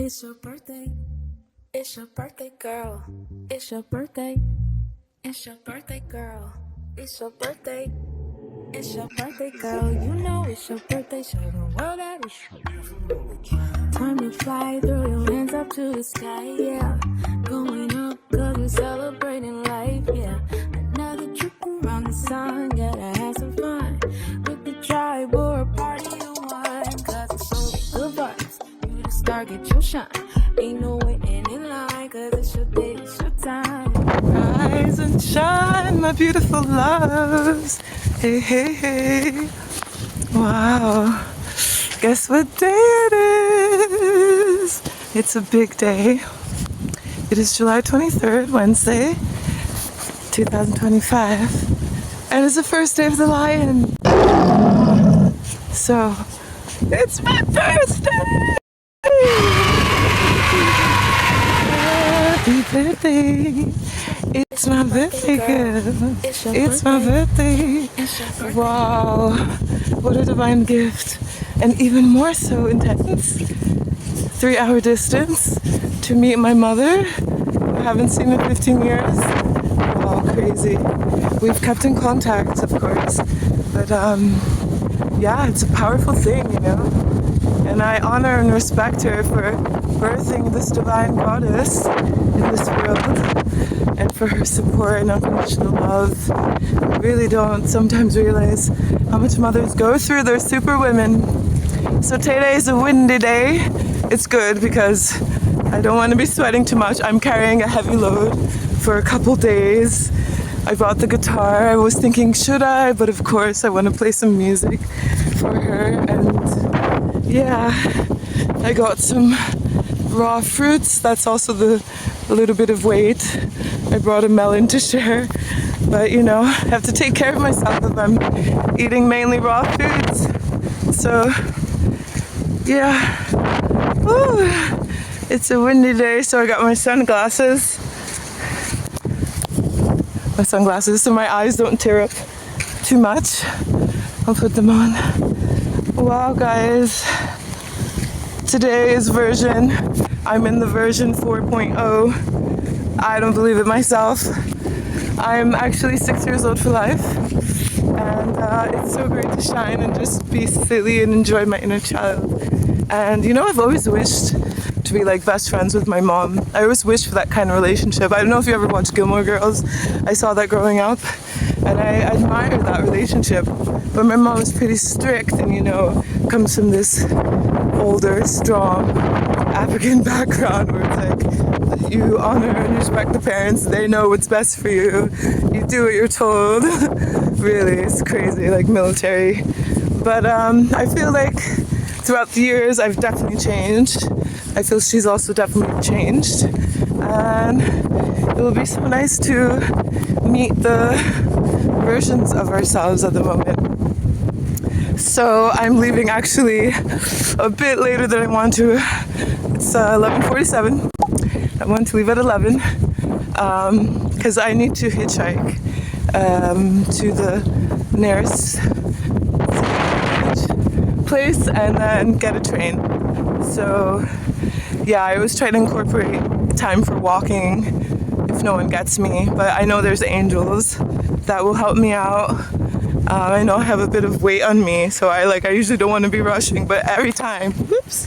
It's your birthday. It's your birthday, girl. It's your birthday. It's your birthday, girl. It's your birthday. It's your birthday, girl. You know it's your birthday. Show the world that it's your birthday. Time to fly, throw your hands up to the sky, yeah. Going up, cause we're celebrating life, yeah. Another trip around the sun, gotta have some fun. With the tribe or a party of one, cause it's only good vibes. You the star, get your shine. Ain't no waiting in line, cause it's your day, it's your time. Rise and shine, my beautiful loves. Hey, hey, hey. Wow. Guess what day it is? It's a big day. It is July 23rd, Wednesday, 2025. And it's the first day of the lion. So, it's my birthday! Happy birthday! It's my birthday, girl. It's my birthday. Wow, what a divine gift. And even more so intense, 3-hour distance to meet my mother. I haven't seen in 15 years. Wow, crazy. We've kept in contact, of course. But yeah, it's a powerful thing, you know. And I honor and respect her for birthing this divine goddess in this world, and for her support and unconditional love. I really don't sometimes realize how much mothers go through. They're super women. So today is a windy day. It's good because I don't want to be sweating too much. I'm carrying a heavy load for a couple days. I brought the guitar. I was thinking, should I? But of course I want to play some music for her. And yeah, I got some raw fruits. That's also a little bit of weight. I brought a melon to share. But you know, I have to take care of myself if I'm eating mainly raw foods. So yeah. Ooh. It's a windy day, so I got my sunglasses. So my eyes don't tear up too much. I'll put them on. Wow, guys. Today is I'm in the version 4.0. I don't believe it myself. I'm actually 6 years old for life. And it's so great to shine and just be silly and enjoy my inner child. And you know, I've always wished to be like best friends with my mom. I always wished for that kind of relationship. I don't know if you ever watched Gilmore Girls. I saw that growing up and I admired that relationship. But my mom was pretty strict and you know, comes from this older, strong African background where it's like you honor and respect the parents. They know what's best for you. You do what you're told. Really, it's crazy, like military. But I feel like throughout the years I've definitely changed. I feel she's also definitely changed. And it will be so nice to meet the versions of ourselves at the moment. So I'm leaving actually a bit later than I want to. It's 11:47. I want to leave at 11 because I need to hitchhike to the nearest place and then get a train. So yeah, I always try to incorporate time for walking if no one gets me, but I know there's angels that will help me out. I know I have a bit of weight on me, so I usually don't want to be rushing, but every time, whoops,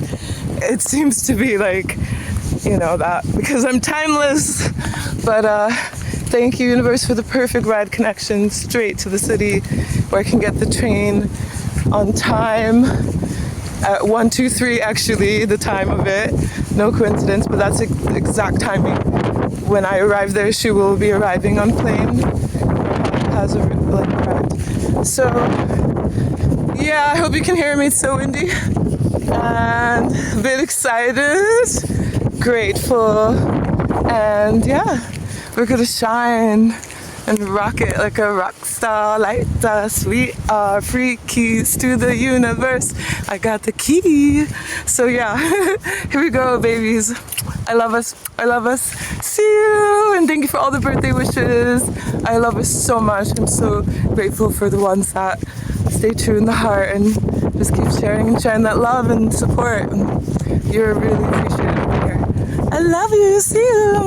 it seems to be like, you know, that because I'm timeless. But thank you, universe, for the perfect ride connection straight to the city where I can get the train on time at 1:23, actually, the time of it. No coincidence, but that's exact timing. When I arrive there, she will be arriving on plane. Has arrived. So yeah, I hope you can hear me. It's so windy and a bit excited, grateful, and yeah, we're gonna shine and rock it like a rock star, like us. We are free keys to the universe. I got the key. So yeah, here we go, babies. I love us. I love us. See you. And thank you for all the birthday wishes. I love us so much. I'm so grateful for the ones that stay true in the heart and just keep sharing and sharing that love and support. You're really appreciated. I love you. See you.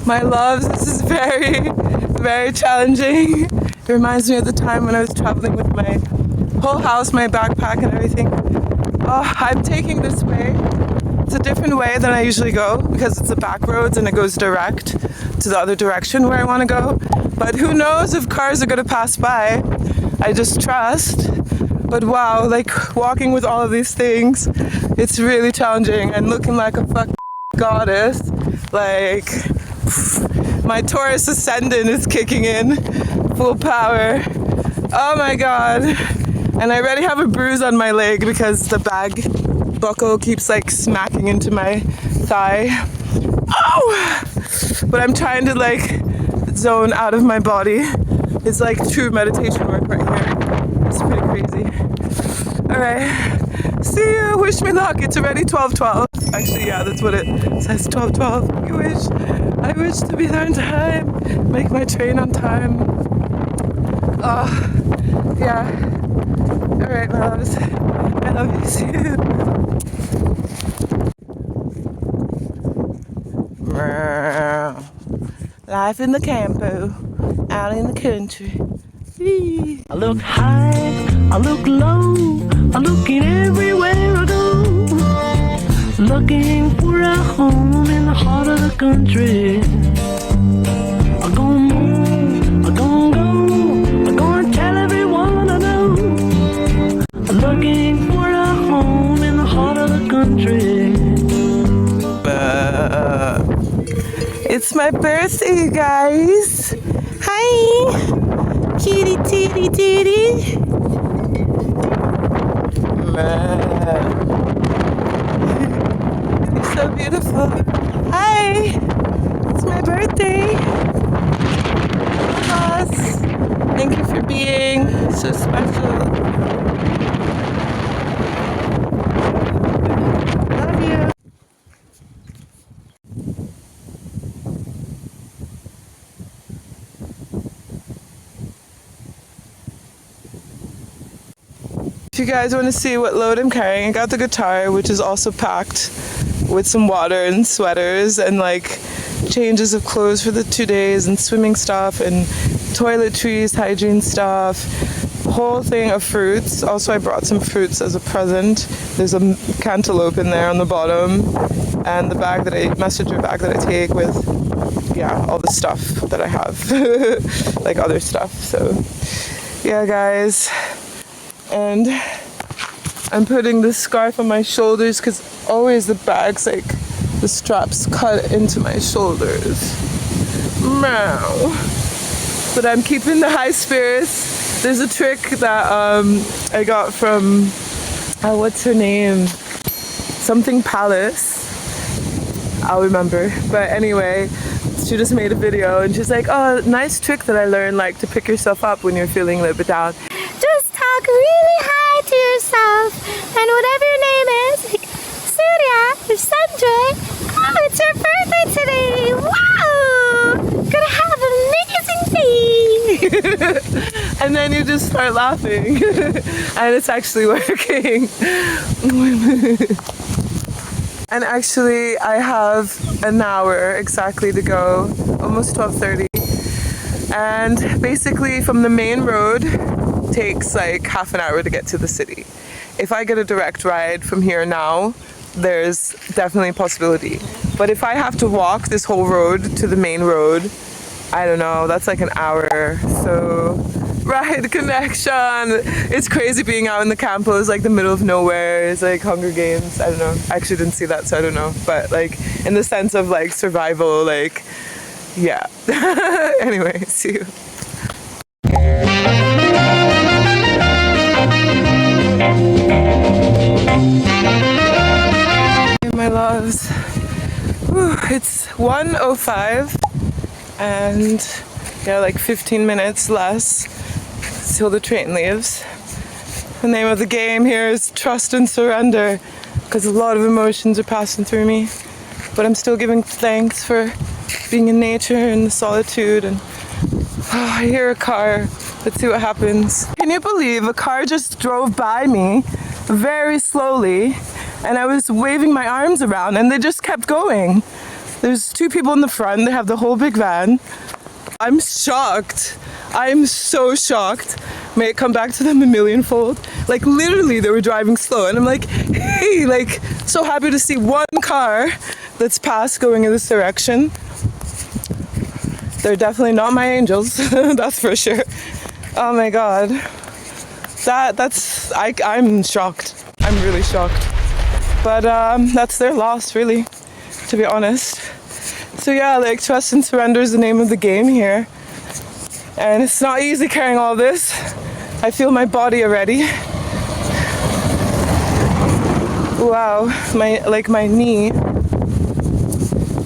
My loves, this is very, very challenging. It reminds me of the time when I was traveling with my whole house, my backpack and everything. Oh, I'm taking this way. It's a different way than I usually go because it's the back roads and it goes direct to the other direction where I want to go. But who knows if cars are going to pass by. I just trust. But wow, like walking with all of these things, it's really challenging and looking like a fucking goddess. Like, my Taurus ascendant is kicking in full power. Oh my god. And I already have a bruise on my leg because the bag buckle keeps like smacking into my thigh. Oh! But I'm trying to like zone out of my body. It's like true meditation work right here. It's pretty crazy. Alright. See you. Wish me luck. It's already 12:12. Actually, yeah, that's what it says, 12:12. I wish to be there on time. Make my train on time. Oh, yeah. Alright, my loves. I love you. See you. Life in the campo, out in the country. Whee. I look high, I look low, I'm looking everywhere I go. Looking for a home in the heart of the country. I'm gonna move, I'm gonna go, I'm gonna tell everyone I know. I'm looking for a home in the heart of the country. It's my birthday, you guys. Hi, kitty titty titty. You're so beautiful. Hi, it's my birthday. Us. Thank you for being so special. Love you. If you guys want to see what load I'm carrying, I got the guitar, which is also packed with some water and sweaters and like changes of clothes for the 2 days and swimming stuff and toiletries, hygiene stuff, whole thing of fruits. Also, I brought some fruits as a present. There's a cantaloupe in there on the bottom and the bag that messenger bag that I take with, yeah, all the stuff that I have, like other stuff. So yeah, guys. And I'm putting this scarf on my shoulders because always the bag's like the straps cut into my shoulders. Meow. But I'm keeping the high spirits. There's a trick that I got from what's her name? Something Palace. I'll remember. But anyway, she just made a video and she's like, oh, nice trick that I learned, like to pick yourself up when you're feeling a little bit down. Just talk really high to yourself and whatever your name is, like Surya or Sanjay, oh, it's your birthday today, wow, gonna have an amazing day. And then you just start laughing and it's actually working. And actually I have an hour exactly to go, almost 12:30. And basically from the main road takes like half an hour to get to the city. If I get a direct ride from here now, there's definitely a possibility. But if I have to walk this whole road to the main road, I don't know, that's like an hour. So, ride connection. It's crazy being out in the campos, like the middle of nowhere. It's like Hunger Games. I don't know. I actually didn't see that, so I don't know. But like in the sense of like survival, like, yeah. Anyway, see you. My loves. Whew, it's 1:05 and yeah, like 15 minutes less till the train leaves. The name of the game here is trust and surrender because a lot of emotions are passing through me, but I'm still giving thanks for being in nature and the solitude. And I hear a car Let's see what happens. Can you believe a car just drove by me very slowly and I was waving my arms around and they just kept going. There's two people in the front, they have the whole big van. I'm shocked. I'm so shocked. May it come back to them a millionfold. Like literally they were driving slow and I'm like, hey, like so happy to see one car that's passed going in this direction. They're definitely not my angels, that's for sure. Oh my God. I'm shocked. I'm really shocked. But that's their loss really, to be honest. So yeah, like trust and surrender is the name of the game here. And it's not easy carrying all this. I feel my body already. Wow, my knee.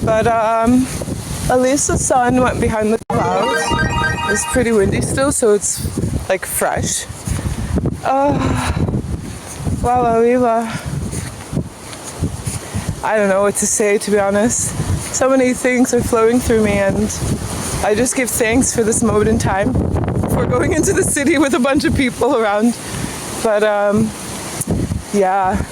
But at least the sun went behind the clouds. It's pretty windy still, so it's like fresh. Oh, wow, I don't know what to say, to be honest. So many things are flowing through me and I just give thanks for this moment in time, for going into the city with a bunch of people around. But yeah,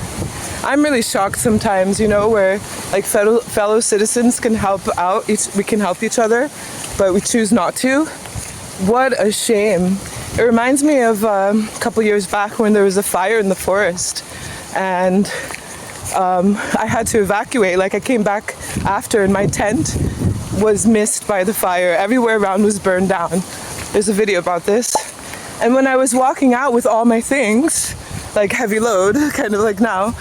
I'm really shocked sometimes, you know, where like fellow citizens can help out, we can help each other, but we choose not to. What a shame. It reminds me of a couple years back when there was a fire in the forest and I had to evacuate. Like I came back after and my tent was missed by the fire. Everywhere around was burned down. There's a video about this. And when I was walking out with all my things, like heavy load, kind of like now,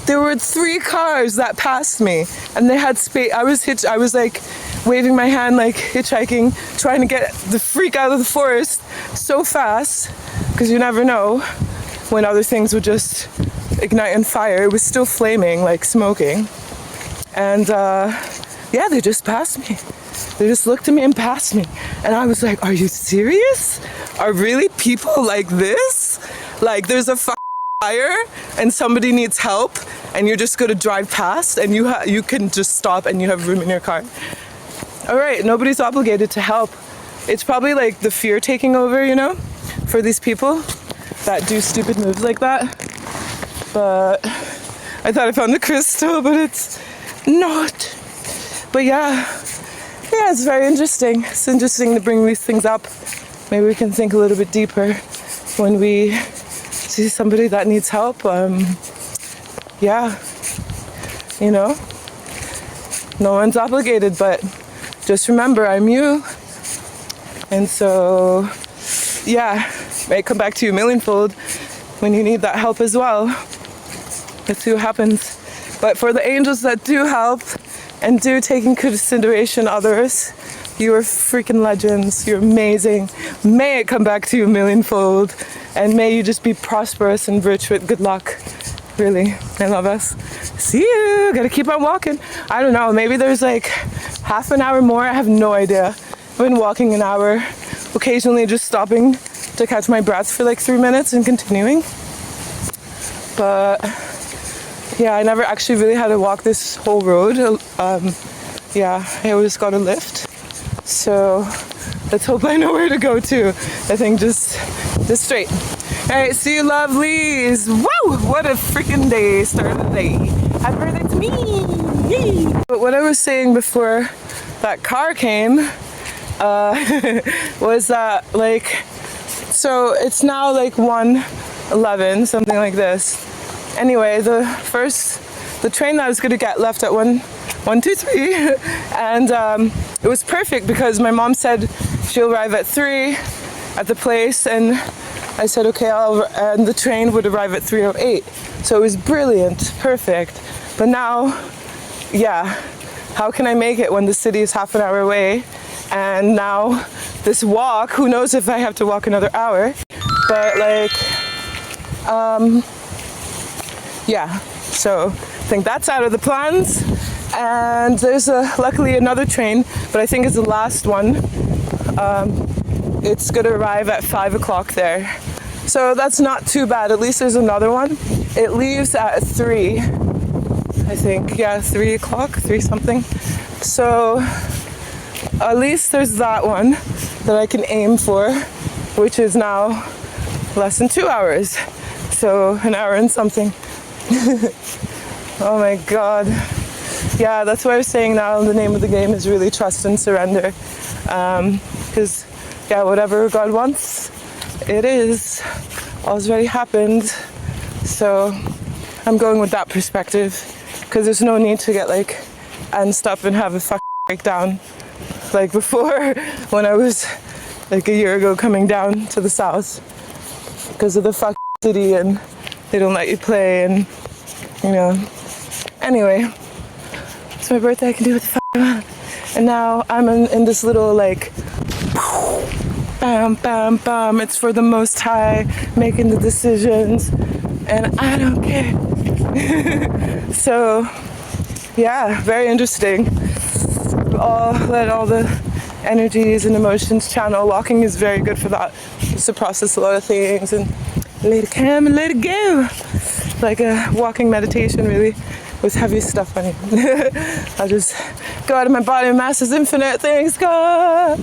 there were 3 cars that passed me and they had space. I was like waving my hand, like hitchhiking, trying to get the freak out of the forest so fast, because you never know when other things would just ignite on fire. It was still flaming, like smoking. And yeah, they just passed me. They just looked at me and passed me. And I was like, are you serious? Are really people like this? Like there's a fire and somebody needs help and you're just gonna drive past and you can just stop and you have room in your car. All right, nobody's obligated to help. It's probably like the fear taking over, you know, for these people that do stupid moves like that. But I thought I found the crystal, but it's not. But yeah, it's very interesting. It's interesting to bring these things up. Maybe we can think a little bit deeper when we see somebody that needs help. Yeah, you know, no one's obligated, but just remember I'm you. And so, yeah, may come back to you millionfold when you need that help as well. Let's see what happens. But for the angels that do help and do take in consideration others, you are freaking legends. You're amazing. May it come back to you millionfold. And may you just be prosperous and rich with good luck. Really, I love us. See you. Gotta keep on walking. I don't know, maybe there's like half an hour more. I have no idea. I've been walking an hour, occasionally just stopping to catch my breath for like 3 minutes and continuing. But yeah, I never actually really had to walk this whole road. Yeah, I always got a lift. So let's hope I know where to go to. I think just straight. All right, see you lovelies. Woo! What a freaking day, start of the day. Happy birthday to me. Yay. But what I was saying before that car came was that like, so it's now like 1:11, something like this. Anyway, the train that I was gonna get left at 1:23, and it was perfect because my mom said she'll arrive at 3 at the place, and I said okay, and the train would arrive at 3:08. So it was brilliant, perfect. But now, yeah, how can I make it when the city is half an hour away? And now this walk, who knows if I have to walk another hour, but like, yeah, so I think that's out of the plans. And there's luckily another train, but I think it's the last one. It's gonna arrive at 5 o'clock there. So that's not too bad. At least there's another one. It leaves at 3, I think. Yeah, 3 o'clock, 3 something. So at least there's that one. that I can aim for, which is now less than 2 hours. So an hour and something. Oh my God. Yeah, that's why I was saying now the name of the game is really trust and surrender. Because, yeah, whatever God wants, it is. All's already happened. So I'm going with that perspective. Because there's no need to get like amped up and have a fucking breakdown like before when I was like a year ago coming down to the south because of the fucking city and they don't let you play and you know. Anyway, it's my birthday, I can do what the fuck I want. And now I'm in this little like bam bam bam, it's for the Most High making the decisions and I don't care. So yeah, very interesting. Let all the energies and emotions channel. Walking is very good for that, just to process a lot of things and let it come and let it go. Like a walking meditation really with heavy stuff on you. I'll just go out of my body, mass is infinite, thanks God.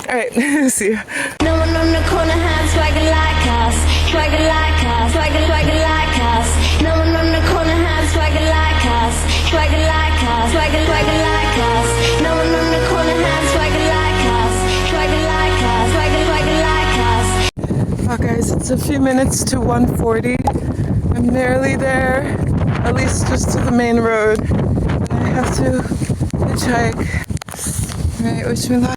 Alright, see you. No one on the corner has swagger like us, swagger like us, swagger like us. No one on the corner has swagger like us, swagger like us, swagger like us. No one on the corner has swagger like us, swagger like us, swagger like us. Oh guys, it's a few minutes to 1:40. I'm nearly there, at least just to the main road. And I have to hitchhike. Alright, wish me luck.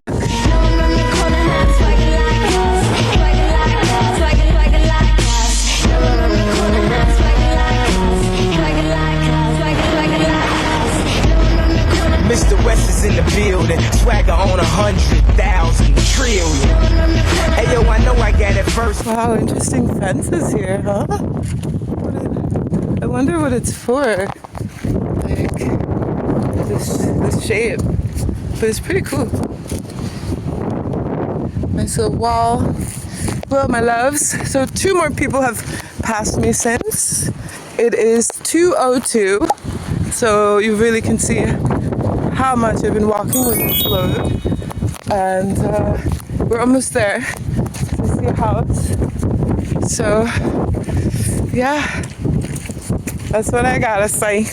Mr. West is in the building, swagger on 100,000 trillion. Hey yo, I know I got it first. Wow, interesting fences here, huh? I wonder what it's for. Like this shape, but it's pretty cool. Nice little wall. Well, my loves, so 2 more people have passed me since. It is 2:02, so you really can see how much I've been walking with this load. And we're almost there. I see a house. So, yeah, that's what I gotta say.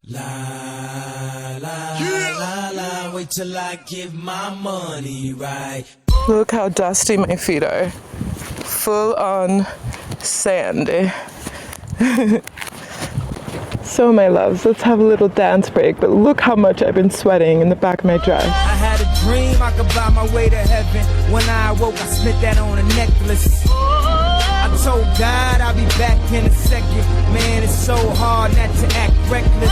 La la la la, wait till I give my money right. Look how dusty my feet are. Full on sandy. So my loves, let's have a little dance break, but look how much I've been sweating in the back of my dress. I had a dream I could buy my way to heaven. When I awoke, I spent that on a necklace. I told God I'll be back in a second. Man, it's so hard not to act reckless.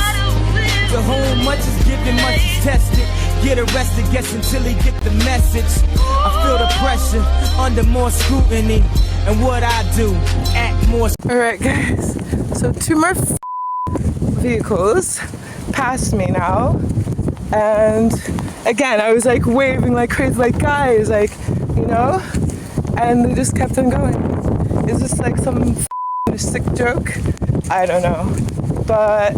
To whom much is given, much is tested. Get arrested, guess until he get the message. I feel the pressure under more scrutiny. And what I do, act more. Alright guys, so 2 more vehicles past me now. And again, I was like waving like crazy, like guys, like, you know? And they just kept on going. Is this like some sick joke? I don't know. But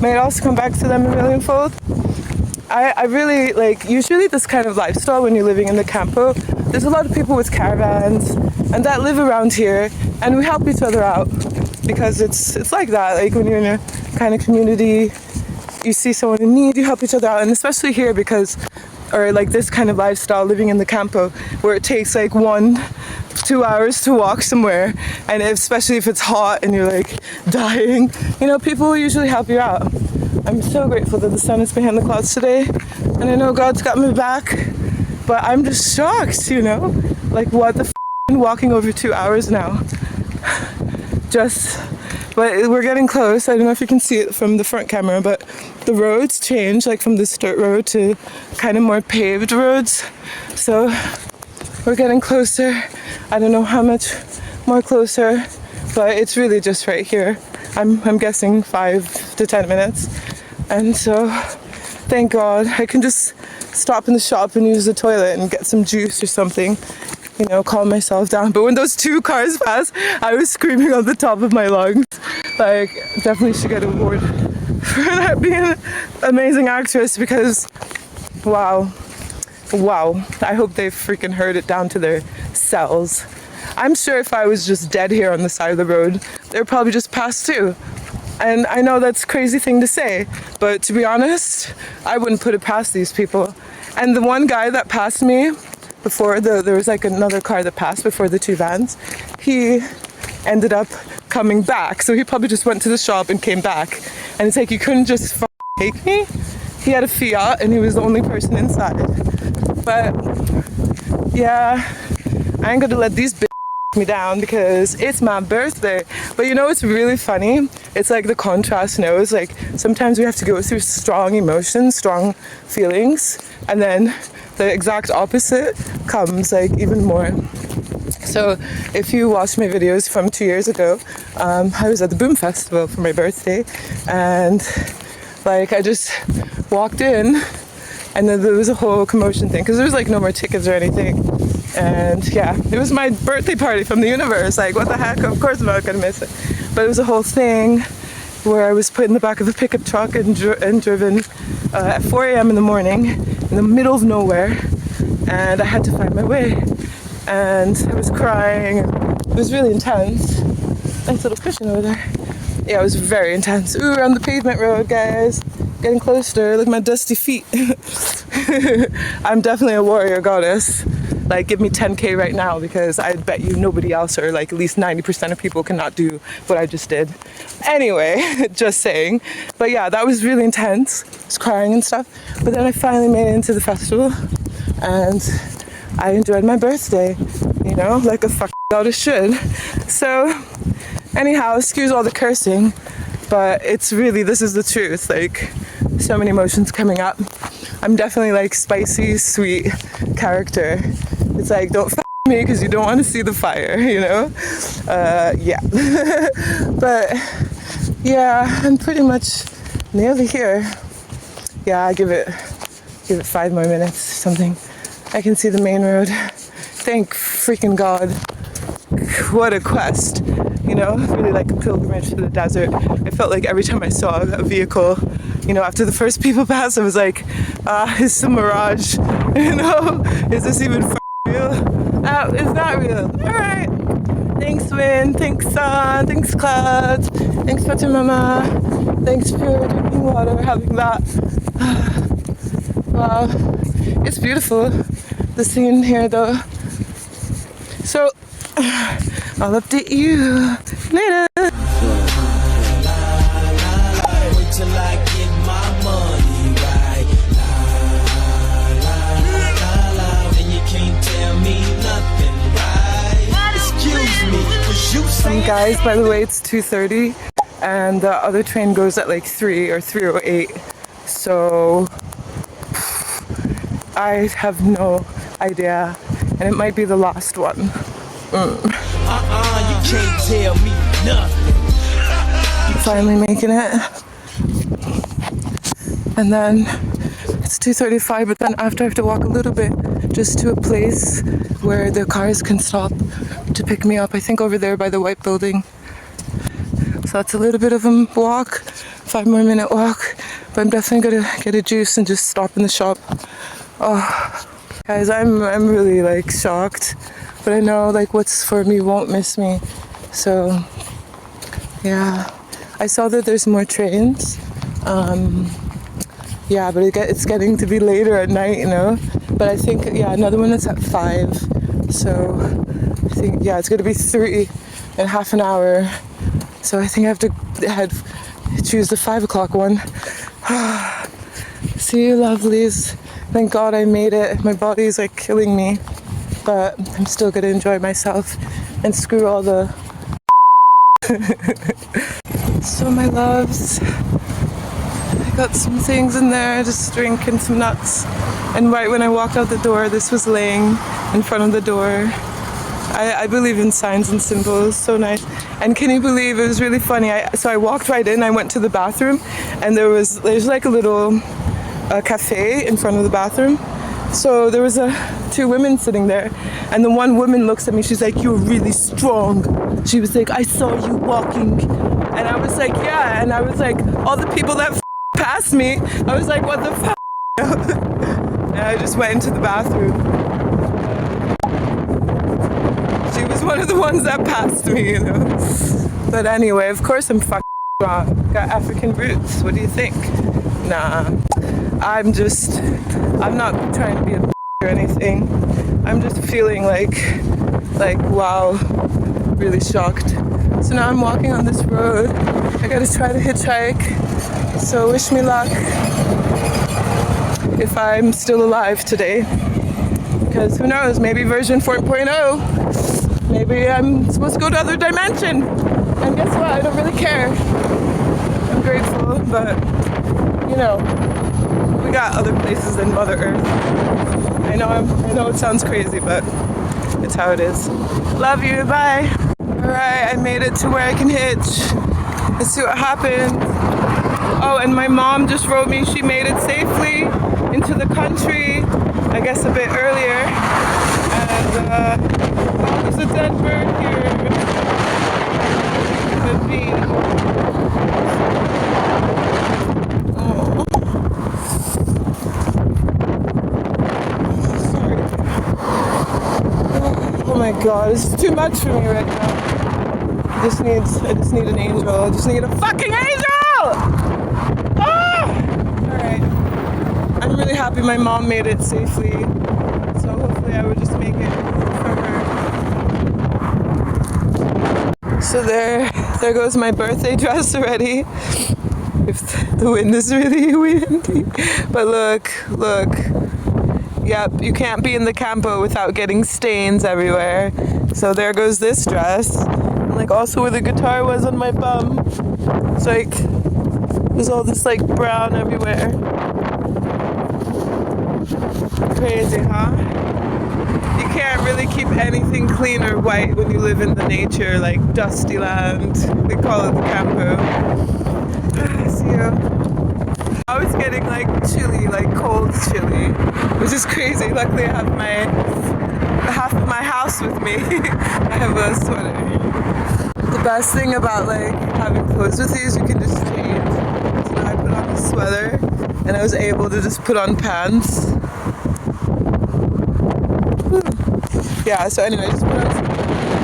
may it also come back to them a millionfold. I really like, usually this kind of lifestyle when you're living in the campo, there's a lot of people with caravans and that live around here and we help each other out because it's like that. Like when you're in a kind of community, you see someone in need, you help each other out. And especially here because, or like this kind of lifestyle living in the campo where it takes like 1-2 hours to walk somewhere, and especially if it's hot and you're like dying, you know, people will usually help you out. I'm so grateful that the sun is behind the clouds today, and I know God's got my back, but I'm just shocked, you know, like what the walking over 2 hours now. But we're getting close. I don't know if you can see it from the front camera, but the roads change like from this dirt road to kind of more paved roads. So we're getting closer. I don't know how much more closer, but it's really just right here. I'm guessing 5 to 10 minutes. And so thank God I can just stop in the shop and use the toilet and get some juice or something, you know, calm myself down. But when those 2 cars passed, I was screaming on the top of my lungs. Like, definitely should get an award for that being an amazing actress because, wow. wow, I hope they freaking heard it down to their cells. I'm sure if I was just dead here on the side of the road, they'd probably just pass too. And I know that's a crazy thing to say, but to be honest, I wouldn't put it past these people. And the one guy that passed me before, there was like another car that passed before the two vans, he ended up coming back. So he probably just went to the shop and came back. And it's like, you couldn't just take me? He had a Fiat and he was the only person inside. But yeah, I ain't gonna let these bitches me down because it's my birthday. But you know what's really funny? It's like the contrast knows, like sometimes we have to go through strong emotions, strong feelings, and then the exact opposite comes like even more. So if you watch my videos from 2 years ago, I was at the Boom Festival for my birthday, and like I just walked in and then there was a whole commotion thing because there was like no more tickets or anything. And yeah, it was my birthday party from the universe. Like, what the heck? Of course I'm not gonna miss it. But it was a whole thing where I was put in the back of a pickup truck and driven at 4 a.m. in the morning in the middle of nowhere. And I had to find my way. And I was crying. It was really intense. Nice little cushion over there. Yeah, it was very intense. Ooh, we're on the pavement road, guys. Getting closer. Look at my dusty feet. I'm definitely a warrior goddess. Like, give me 10K right now because I bet you nobody else or like at least 90% of people cannot do what I just did. Anyway, just saying. But yeah, that was really intense. I was crying and stuff. But then I finally made it into the festival and I enjoyed my birthday, you know, like a fucking goddess should. So anyhow, excuse all the cursing, but it's really, this is the truth. Like, so many emotions coming up. I'm definitely like spicy, sweet character. It's like, don't f me because you don't want to see the fire, you know? Yeah. But yeah, I'm pretty much nearly here. Yeah, I give it 5 more minutes or something. I can see the main road. Thank freaking God. What a quest. You know, really like a pilgrimage to the desert. I felt like every time I saw a vehicle, you know, after the first people passed, I was like, is this a mirage? You know, is this even real? Oh, it's not real. All right. Thanks, wind. Thanks, sun. Thanks, clouds. Thanks, Pater Mama. Thanks, pure drinking water. Having that. Wow. It's beautiful, the scene here, though. So, I'll update you later. Wait till I get my money right. Then you can't tell me nothing right. Excuse me, was you saying? Guys, by the way, it's 2:30 and the other train goes at like 3 or 3:08. So I have no idea, and it might be the last one. You can't tell me nothing. Finally making it. And then it's 2:35, but then after I have to walk a little bit just to a place where the cars can stop to pick me up. I think over there by the white building. So that's a little bit of a walk, 5 more minute walk, but I'm definitely gonna get a juice and just stop in the shop. Oh, guys, I'm really like shocked, but I know like what's for me won't miss me. So yeah, I saw that there's more trains. Yeah, but it's getting to be later at night, you know. But I think, yeah, another one is at 5. So I think, yeah, it's gonna be 3 in half an hour. So I think I have to choose the 5 o'clock one. See you, lovelies. Thank God I made it. My body's like killing me, but I'm still gonna enjoy myself and screw all the. So my loves, I got some things in there, just drinking some nuts. And right when I walked out the door, this was laying in front of the door. I believe in signs and symbols, so nice. And can you believe, it was really funny. So I walked right in, I went to the bathroom, and there's like a little cafe in front of the bathroom. So there was 2 women sitting there, and the one woman looks at me, she's like, "You're really strong." She was like, "I saw you walking." And I was like, "Yeah." And I was like, all the people that passed me, I was like, "What the f?" and I just went into the bathroom. She was one of the ones that passed me, you know. But anyway, of course I'm fucking strong. Got African roots. What do you think? Nah, I'm not trying to be a or anything. I'm just feeling like wow, really shocked. So now I'm walking on this road. I gotta try to hitchhike. So wish me luck if I'm still alive today. Because who knows, maybe version 4.0. Maybe I'm supposed to go to other dimension. And guess what? I don't really care. I'm grateful, but you know, we got other places than Mother Earth. I know it sounds crazy, but it's how it is. Love you, bye. Alright, I made it to where I can hitch. Let's see what happens. Oh, and my mom just wrote me she made it safely into the country, I guess a bit earlier. And oh, there's a dead bird here. The bee. Oh. Oh my god, this is too much for me right now. I just need an angel. I just need a fucking angel! Ah! Alright. I'm really happy my mom made it safely. So hopefully I would just make it for her. So there goes my birthday dress already. If the wind is really windy. But look. Yep, you can't be in the campo without getting stains everywhere. So there goes this dress. And like also where the guitar was on my bum. It's like, there's all this like brown everywhere. Crazy, huh? You can't really keep anything clean or white when you live in the nature, like dusty land. They call it the campo. See you. I was getting like chilly, like cold chilly, which is crazy. Luckily I have half of my house with me. I have a sweater. The best thing about like having clothes with you is you can just change. So now I put on a sweater and I was able to just put on pants. Yeah, so anyway, just put on some pants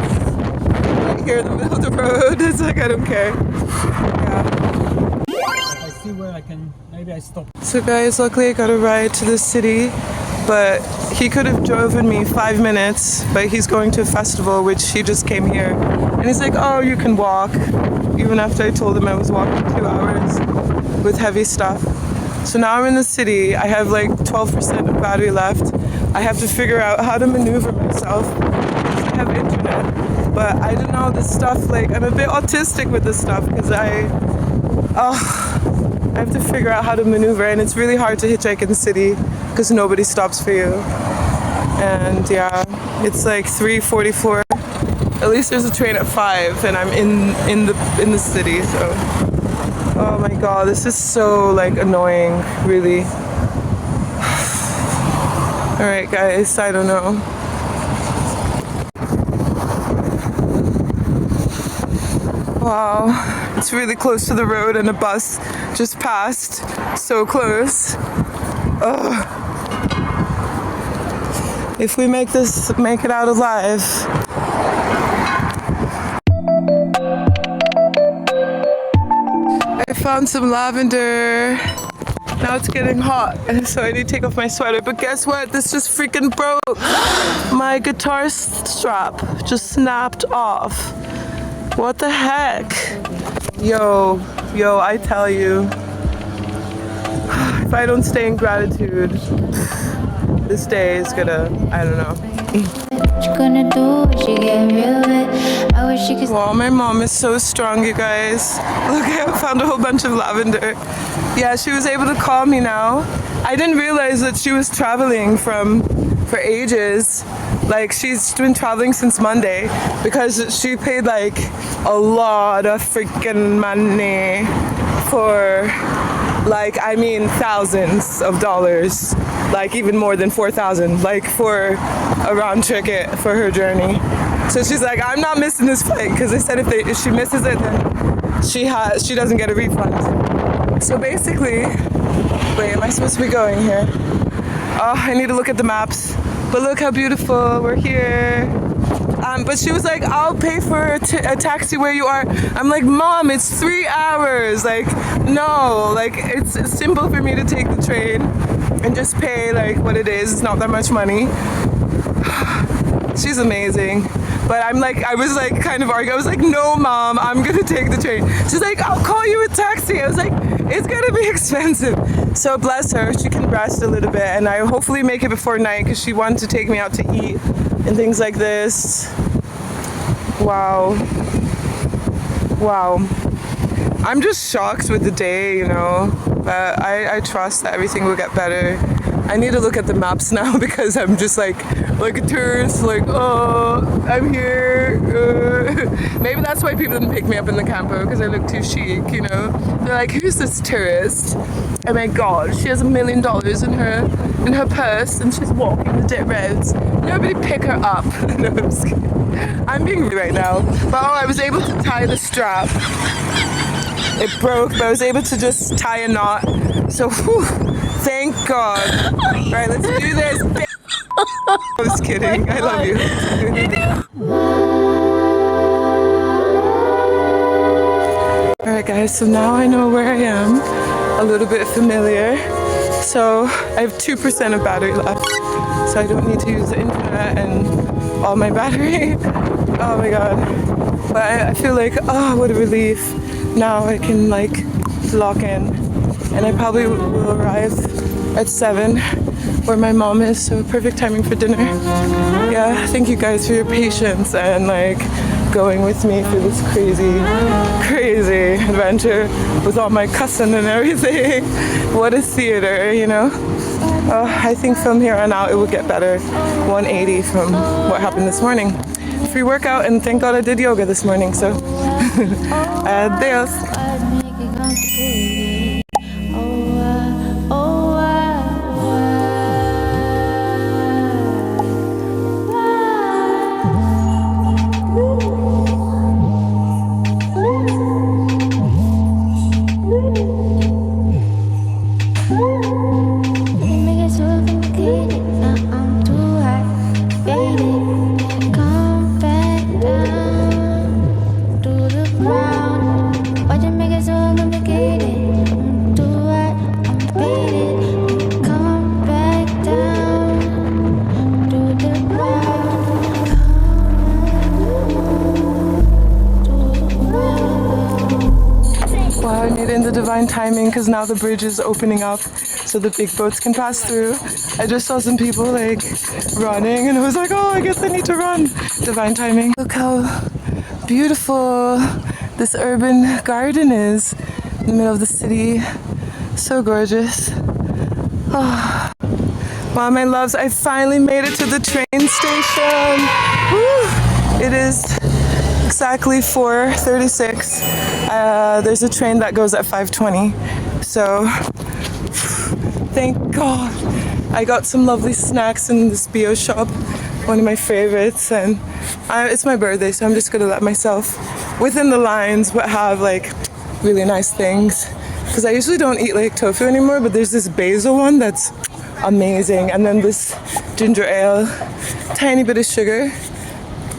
right here in the middle of the road. It's like I don't care. Yeah. See where I can, maybe I stop. So guys, luckily I got a ride to the city, but he could have driven me 5 minutes, but he's going to a festival, which he just came here. And he's like, oh, you can walk. Even after I told him I was walking 2 hours with heavy stuff. So now I'm in the city. I have like 12% of battery left. I have to figure out how to maneuver myself. I have internet, but I don't know this stuff, like I'm a bit autistic with this stuff because I have to figure out how to maneuver, and it's really hard to hitchhike in the city because nobody stops for you. And yeah, it's like 3:44. At least there's a train at 5, and I'm in the city. So, oh my god, this is so like annoying, really. All right, guys, I don't know. Wow, it's really close to the road and a bus just passed. So close. Ugh. If we make it out alive. I found some lavender. Now it's getting hot, and so I need to take off my sweater. But guess what? This just freaking broke. My guitar strap just snapped off. What the heck? Yo, I tell you. If I don't stay in gratitude, this day is gonna, I don't know. What you gonna do when she get real wet? I wish she could. Wow, my mom is so strong, you guys. Look, I found a whole bunch of lavender. Yeah, she was able to call me now. I didn't realize that she was traveling for ages. Like, she's been traveling since Monday because she paid like a lot of freaking money for, like, I mean thousands of dollars, like even more than 4,000, like for a round ticket for her journey. So she's like, I'm not missing this flight because they said if she misses it, then she doesn't get a refund. So basically, wait, am I supposed to be going here? Oh, I need to look at the maps. But look how beautiful, we're here. But she was like, I'll pay for a taxi where you are. I'm like, Mom, it's 3 hours. Like, no, like it's simple for me to take the train and just pay like what it is. It's not that much money. She's amazing. But I'm like, I was like kind of arguing. I was like, no, Mom, I'm gonna take the train. She's like, I'll call you a taxi. I was like, it's gonna be expensive. So bless her, she can rest a little bit, and I hopefully make it before night because she wanted to take me out to eat and things like this. Wow. Wow. I'm just shocked with the day, you know, but I trust that everything will get better. I need to look at the maps now because I'm just like a tourist, like, oh, I'm here. Maybe that's why people didn't pick me up in the camper, because I look too chic, you know. They're like, who's this tourist? Oh my God, she has $1 million in her purse and she's walking the dirt roads. Nobody pick her up. No, I'm just kidding. I'm being rude right now. But oh, I was able to tie the strap. It broke, but I was able to just tie a knot. So, whew, thank God. Right, let's do this. I was kidding. I love you. Alright guys, so now I know where I am. A little bit familiar. So I have 2% of battery left. So I don't need to use the internet and all my battery. Oh my God. But I feel like, oh, what a relief. Now I can like lock in. And I probably will arrive at 7 where my mom is, so perfect timing for dinner. Yeah, thank you guys for your patience and like going with me through this crazy adventure with all my cussing and everything. What a theater, you know? I think from here on out it will get better. 180 from what happened this morning. Free workout, and thank God I did yoga this morning, so adios. Divine timing, because now the bridge is opening up so the big boats can pass through. I just saw some people like running and I was like, oh, I guess I need to run. Divine timing. Look how beautiful this urban garden is in the middle of the city. So gorgeous. Oh. Wow, my loves, I finally made it to the train station. Woo. It is exactly 4:36. There's a train that goes at 5:20. So, thank God. I got some lovely snacks in this bio shop, one of my favorites, and it's my birthday, so I'm just gonna let myself within the lines, but have like really nice things. Because I usually don't eat like tofu anymore, but there's this basil one that's amazing, and then this ginger ale, tiny bit of sugar,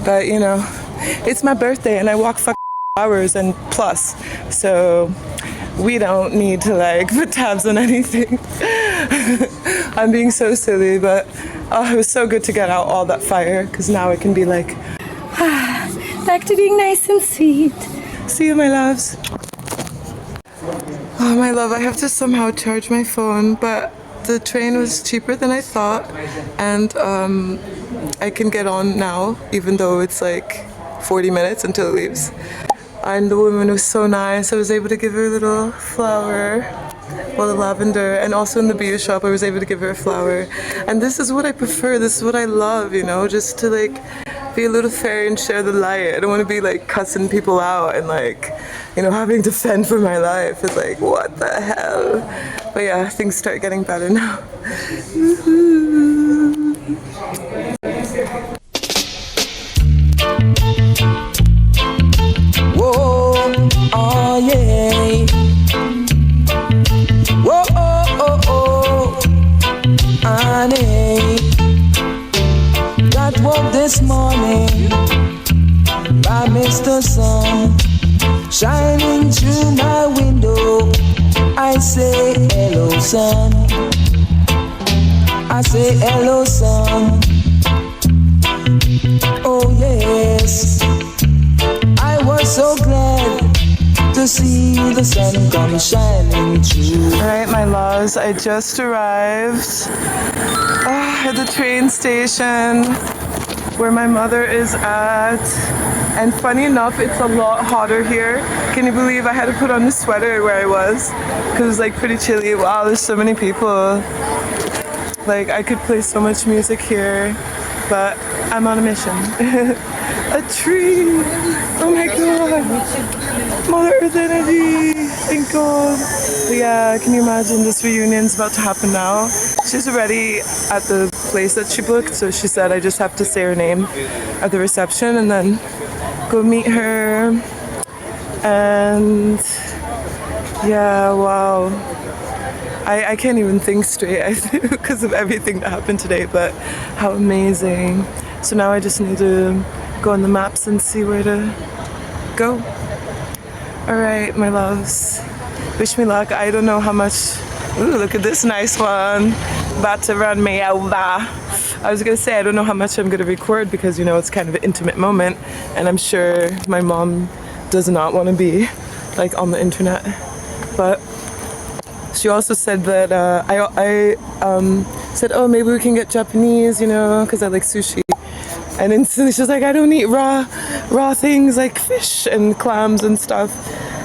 but you know, it's my birthday and I walk hours and plus, so we don't need to like put tabs on anything. I'm being so silly, but oh, it was so good to get out all that fire, because now it can be like back to being nice and sweet. See you, my loves. Oh my love, I have to somehow charge my phone, but the train was cheaper than I thought, and I can get on now, even though it's like 40 minutes until it leaves. And the woman was so nice. I was able to give her a little flower, well, a lavender, and also in the bio shop I was able to give her a flower. And this is what I prefer, this is what I love, you know, just to like be a little fairy and share the light. I don't want to be like cussing people out and like, you know, having to fend for my life. It's like, what the hell? But yeah, things start getting better now. Whoa, oh yeah. Whoa, oh, oh, oh. the sun shining through my window. I say hello sun, I say hello sun. Oh yes, I was so glad to see the sun come shining through. Alright, my loves, I just arrived at the train station where my mother is at. And funny enough, it's a lot hotter here. Can you believe I had to put on the sweater where I was? Because it was like pretty chilly. Wow, there's so many people. Like, I could play so much music here, but I'm on a mission. A tree! Oh my god! Mother Earth energy! Thank God! But yeah, can you imagine this reunion's about to happen now? She's already at the place that she booked, so she said I just have to say her name at the reception and then go meet her. And yeah, wow. I can't even think straight because of everything that happened today, but how amazing. So now I just need to go on the maps and see where to go. Alright, my loves. Wish me luck. I don't know how much... Ooh, look at this nice one. About to run me over. I was going to say, I don't know how much I'm going to record because, you know, it's kind of an intimate moment. And I'm sure my mom does not want to be, like, on the internet. But she also said that I said, oh, maybe we can get Japanese, you know, because I like sushi. And instantly she's like, I don't eat raw things like fish and clams and stuff.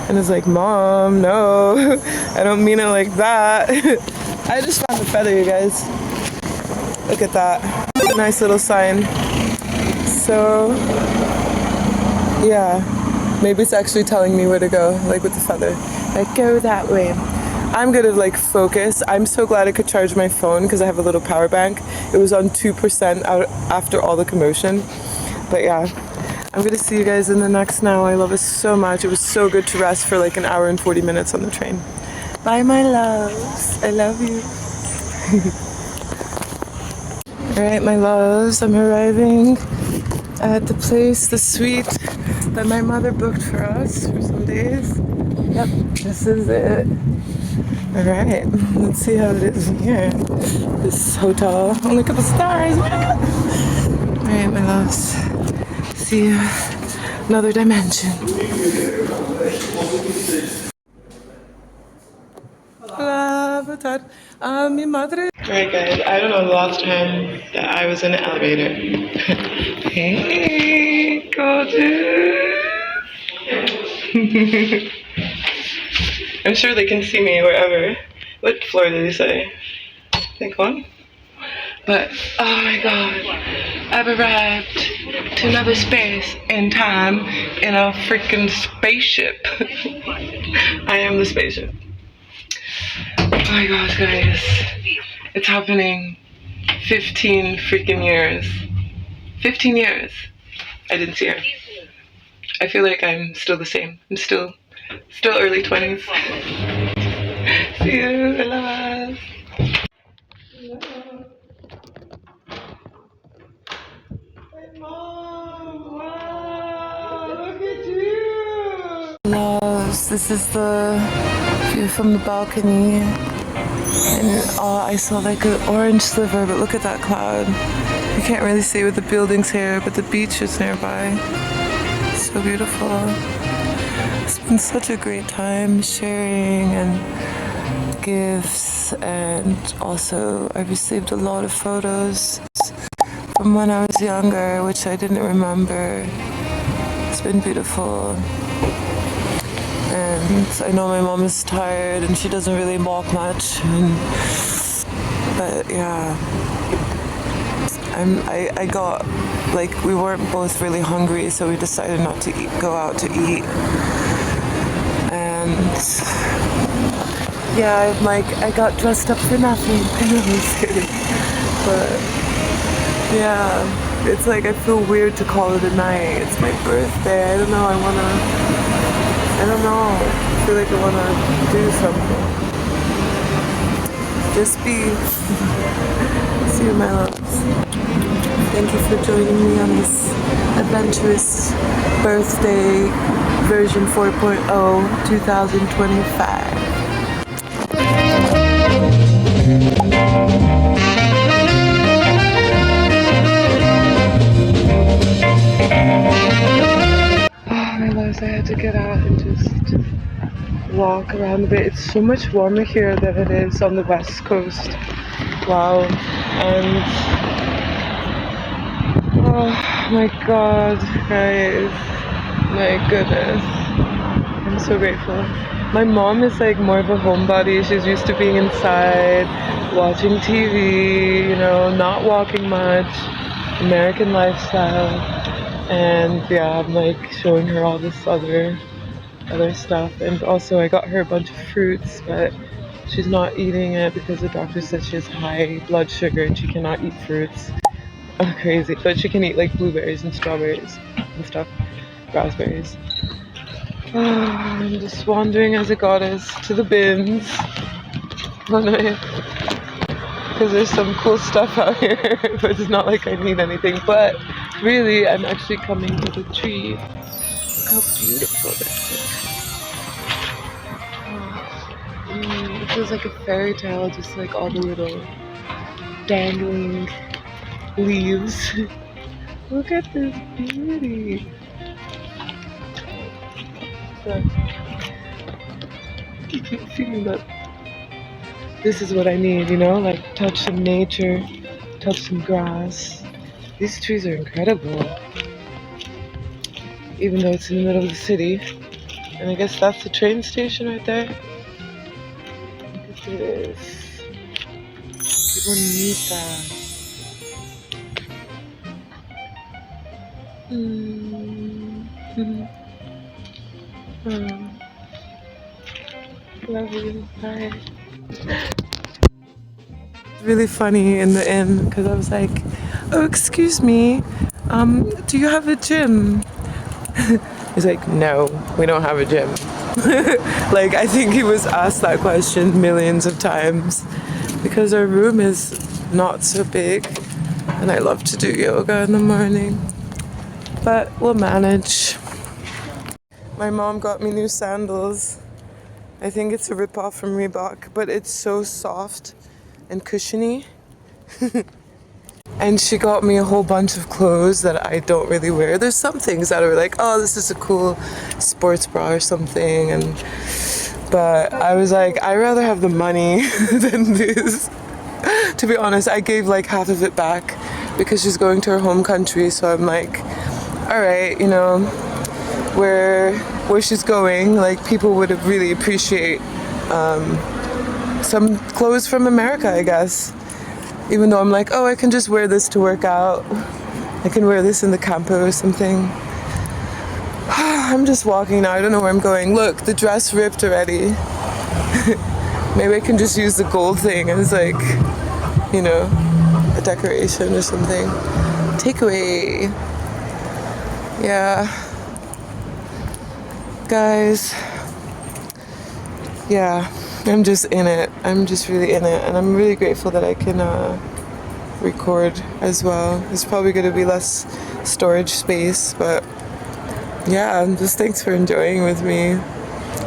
And it's like, Mom, no, I don't mean it like that. I just found the feather, you guys. Look at that. A nice little sign. So, yeah, maybe it's actually telling me where to go, like with the feather. Like, go that way. I'm gonna like focus. I'm so glad I could charge my phone because I have a little power bank. It was on 2% after all the commotion. But yeah, I'm gonna see you guys in the next now. I love it so much. It was so good to rest for like an hour and 40 minutes on the train. Bye, my loves. I love you. Alright, my loves, I'm arriving at the place, the suite that my mother booked for us for some days. Yep, this is it. Alright, let's see how it is in here. This hotel, only a couple stars. Alright, my loves, see you. Another dimension. Hola, boa tarde. Mi madre. Alright, guys, I don't know the last time that I was in an elevator. Hey, gorgeous. I'm sure they can see me wherever. What floor did they say? I think 1? But, oh my god, I've arrived to another space in time in a freaking spaceship. I am the spaceship. Oh my gosh, guys. It's happening 15 freaking years. 15 years. I didn't see her. I feel like I'm still the same. I'm still early 20s. See you, I love us. Hey, Mom! Wow! Look at you! Loves, this is the view from the balcony. And I saw like an orange sliver, but look at that cloud. You can't really see with the buildings here, but the beach is nearby. So beautiful. It's been such a great time sharing and gifts, and also I received a lot of photos from when I was younger, which I didn't remember. It's been beautiful. And I know my mom is tired and she doesn't really walk much, but yeah, I got, like, we weren't both really hungry, so we decided not to go out to eat. And yeah, I got dressed up for nothing. I know, I'm kidding. But yeah, it's like I feel weird to call it a night. It's my birthday. I don't know, I don't know. I feel like I want to do something. Just be. See you, my loves. Thank you for joining me on this adventurous birthday version 4.0 2025. I realized I had to get out and just walk around a bit. It's so much warmer here than it is on the west coast. Wow. And oh my god, guys. My goodness. I'm so grateful. My mom is like more of a homebody. She's used to being inside, watching TV, you know, not walking much, American lifestyle. And yeah, I'm like showing her all this other stuff. And also I got her a bunch of fruits, but she's not eating it because the doctor said she has high blood sugar and she cannot eat fruits. Oh, crazy. But she can eat like blueberries and strawberries and stuff, raspberries. I'm just wandering as a goddess to the bins. Because there's some cool stuff out here, but it's not like I need anything. But really, I'm actually coming to the tree. Look how beautiful this is. It feels like a fairy tale, just like all the little dangling leaves. Look at this beauty. So, I keep feeling that this is what I need, you know, like touch some nature, touch some grass. These trees are incredible, even though it's in the middle of the city. And I guess that's the train station right there. Look at this. Que bonita. Love you. Bye. It's really funny in the inn because I was like, oh, excuse me, do you have a gym? He's like, no, we don't have a gym. Like, I think he was asked that question millions of times because our room is not so big and I love to do yoga in the morning, but we'll manage. My mom got me new sandals. I think it's a rip-off from Reebok, but it's so soft and cushiony. And she got me a whole bunch of clothes that I don't really wear. There's some things that are like, oh, this is a cool sports bra or something, but I was like, I'd rather have the money than this. To be honest, I gave like half of it back because she's going to her home country, so I'm like, all right, you know, where she's going, like, people would really appreciate some clothes from America, I guess. Even though I'm like, oh, I can just wear this to work out. I can wear this in the campo or something. I'm just walking now. I don't know where I'm going. Look, the dress ripped already. Maybe I can just use the gold thing as like, you know, a decoration or something. Takeaway. Yeah. Guys. Yeah. I'm just in it. I'm just really in it. And I'm really grateful that I can record as well. There's probably going to be less storage space, but yeah, just thanks for enjoying with me.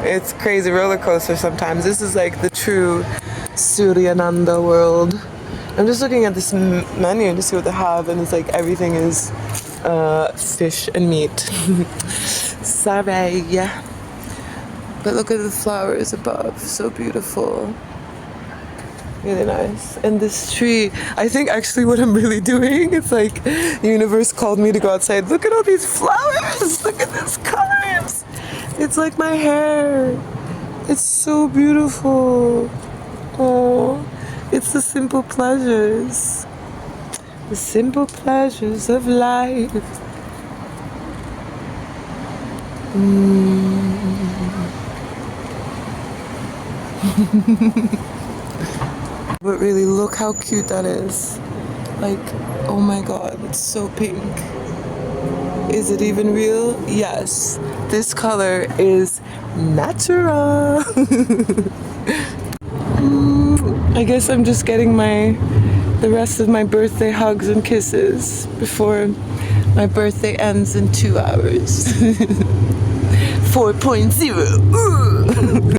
It's crazy roller coaster sometimes. This is like the true Suryananda world. I'm just looking at this menu to see what they have, and it's like everything is fish and meat. Sorry. But look at the flowers above, so beautiful. Really nice. And this tree, I think actually what I'm really doing, it's like the universe called me to go outside. Look at all these flowers, look at these colors. It's like my hair. It's so beautiful. Oh, it's the simple pleasures. The simple pleasures of life. But really, look how cute that is. Like, oh my god, it's so pink. Is it even real? Yes. This color is natural. I guess I'm just getting my the rest of my birthday hugs and kisses before my birthday ends in 2 hours. 4.0.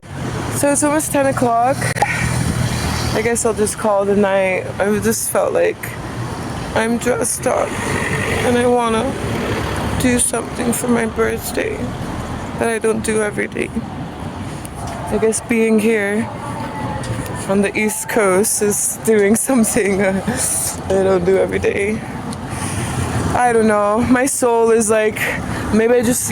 So it's almost 10 o'clock. I guess I'll just call it a night. I just felt like I'm dressed up and I wanna do something for my birthday that I don't do every day. I guess being here on the East Coast is doing something I don't do every day. I don't know. My soul is like, maybe I just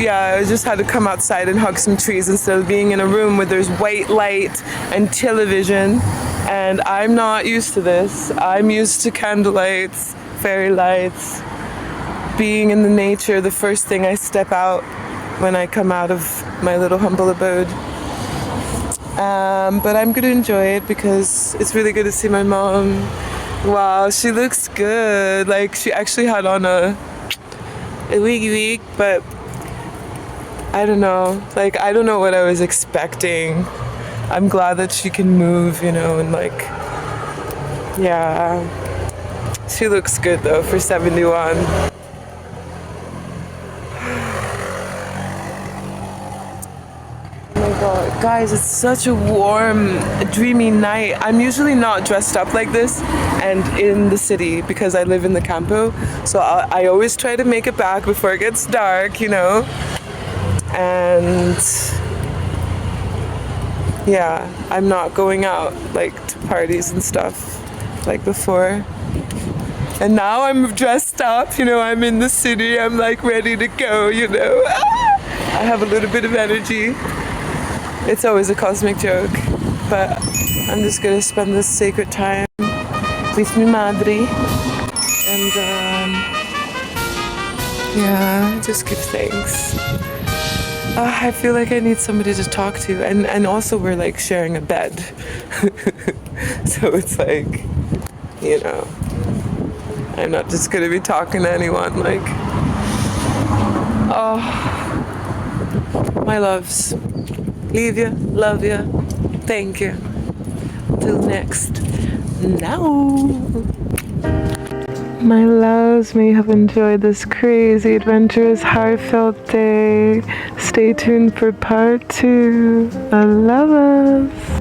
had to come outside and hug some trees instead of being in a room where there's white light and television. And I'm not used to this. I'm used to candlelights, fairy lights, being in the nature, the first thing I step out when I come out of my little humble abode. But I'm gonna enjoy it because it's really good to see my mom. Wow, she looks good. Like, she actually had on a wig, but I don't know. Like, I don't know what I was expecting. I'm glad that she can move, you know, and like, yeah. She looks good though for 71. God, guys, it's such a warm, dreamy night. I'm usually not dressed up like this and in the city because I live in the campo. So I always try to make it back before it gets dark, you know. And yeah, I'm not going out like to parties and stuff like before. And now I'm dressed up, you know, I'm in the city, I'm like ready to go, you know. I have a little bit of energy. It's always a cosmic joke, but I'm just gonna spend this sacred time with mi madre and yeah, just give thanks. I feel like I need somebody to talk to, and also we're like sharing a bed, so it's like, you know, I'm not just gonna be talking to anyone. Like, oh, my loves. Leave you, love you, thank you. Till next. Now. My loves, may you have enjoyed this crazy, adventurous, heartfelt day. Stay tuned for part 2. I love us.